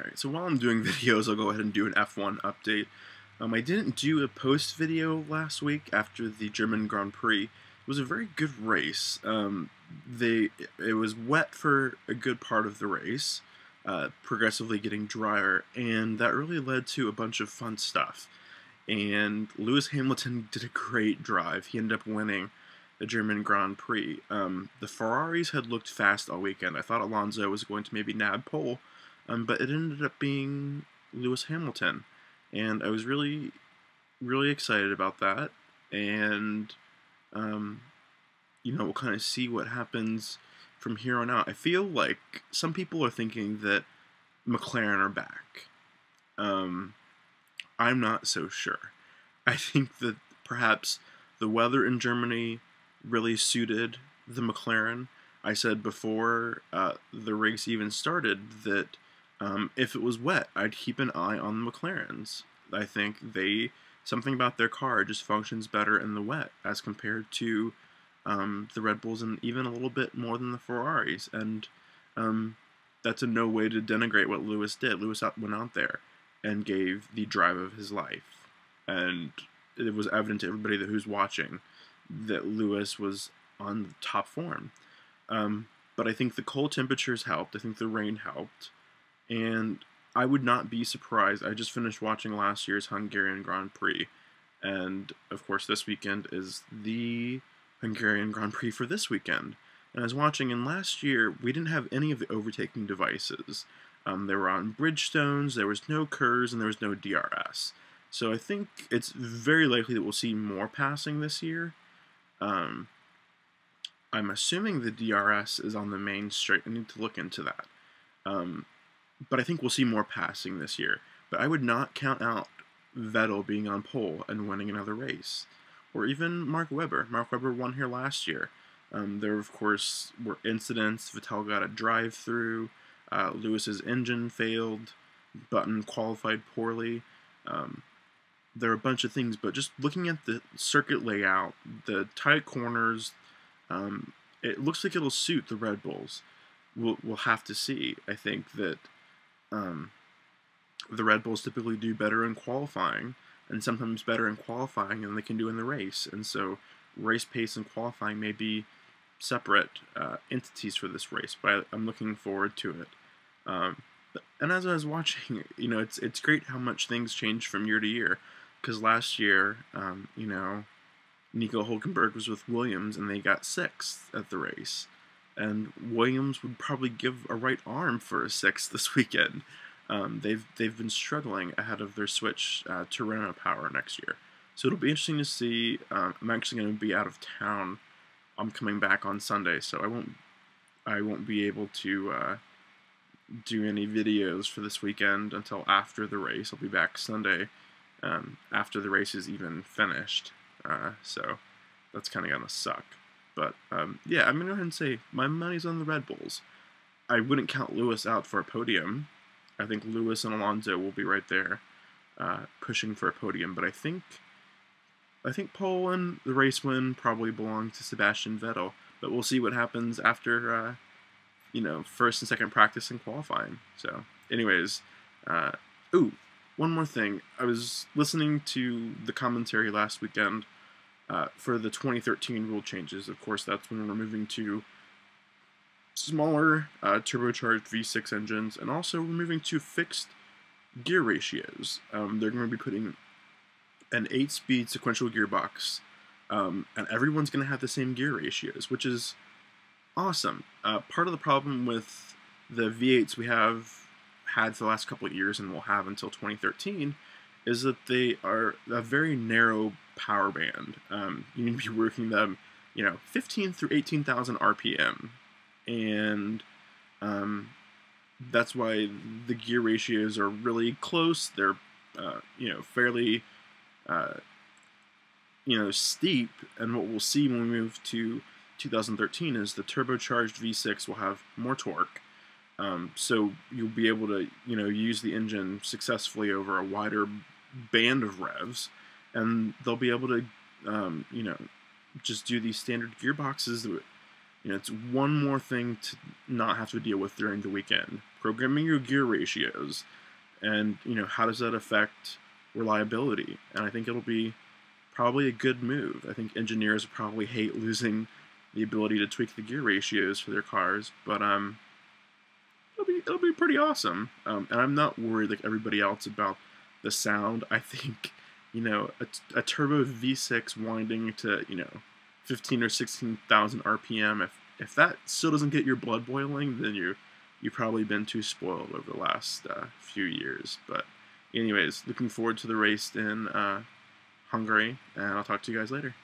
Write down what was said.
Alright, so while I'm doing videos, I'll go ahead and do an F1 update. I didn't do a post video last week after the German Grand Prix. It was a very good race. It was wet for a good part of the race, progressively getting drier, and that really led to a bunch of fun stuff. And Lewis Hamilton did a great drive. He ended up winning the German Grand Prix. The Ferraris had looked fast all weekend. I thought Alonso was going to maybe nab pole, but it ended up being Lewis Hamilton, and I was really, really excited about that. And we'll kind of see what happens from here on out. I feel like some people are thinking that McLaren are back. I'm not so sure. I think that perhaps the weather in Germany really suited the McLaren. I said before the race even started that if it was wet, I'd keep an eye on the McLarens. I think something about their car just functions better in the wet as compared to the Red Bulls, and even a little bit more than the Ferraris. And that's in no way to denigrate what Lewis did. Lewis went out there and gave the drive of his life, and it was evident to everybody who's watching that Lewis was on top form. But I think the cold temperatures helped. I think the rain helped. And I would not be surprised. I just finished watching last year's Hungarian Grand Prix. And, of course, this weekend is the Hungarian Grand Prix for this weekend. And I was watching, and last year, we didn't have any of the overtaking devices. They were on Bridgestones, there was no KERS, and there was no DRS. So I think it's very likely that we'll see more passing this year. I'm assuming the DRS is on the main straight. I need to look into that. But I think we'll see more passing this year. But I would not count out Vettel being on pole and winning another race. Or even Mark Webber. Mark Webber won here last year. There, of course, were incidents. Vettel got a drive-through. Lewis's engine failed. Button qualified poorly. There are a bunch of things, but just looking at the circuit layout, the tight corners, it looks like it'll suit the Red Bulls. We'll have to see. I think that the Red Bulls typically do better in qualifying, and sometimes better in qualifying than they can do in the race. And so race pace and qualifying may be separate entities for this race, but I'm looking forward to it. And as I was watching, it's great how much things change from year to year. Because last year, Nico Hulkenberg was with Williams, and they got 6th at the race. And Williams would probably give a right arm for a 6th this weekend. They've been struggling ahead of their switch to Renault power next year. So it'll be interesting to see. I'm actually going to be out of town. I'm coming back on Sunday, so I won't be able to do any videos for this weekend until after the race. I'll be back Sunday after the race is even finished. So that's kind of going to suck. But, yeah, I'm going to go ahead and say my money's on the Red Bulls. I wouldn't count Lewis out for a podium. I think Lewis and Alonso will be right there pushing for a podium. But I think pole and the race win probably belong to Sebastian Vettel. But we'll see what happens after, first and second practice and qualifying. So, anyways, one more thing. I was listening to the commentary last weekend for the 2013 rule changes. Of course, that's when we're moving to smaller turbocharged V6 engines, and also we're moving to fixed gear ratios. They're going to be putting an 8-speed sequential gearbox, and everyone's going to have the same gear ratios, which is awesome. Part of the problem with the V8s we have had for the last couple of years and will have until 2013 is that they are a very narrow power band. You need to be working them, 15 through 18,000 RPM, and that's why the gear ratios are really close. They're fairly steep, and what we'll see when we move to 2013 is the turbocharged V6 will have more torque. So you'll be able to, use the engine successfully over a wider band of revs, and they'll be able to, just do these standard gearboxes. It's one more thing to not have to deal with during the weekend. programming your gear ratios, and how does that affect reliability. And I think it'll be probably a good move. I think engineers probably hate losing the ability to tweak the gear ratios for their cars, but it'll be pretty awesome. And I'm not worried like everybody else about the sound. I think a turbo V6 winding to 15 or 16,000 RPM. If that still doesn't get your blood boiling, then you've probably been too spoiled over the last few years. But anyways, looking forward to the race in Hungary, and I'll talk to you guys later.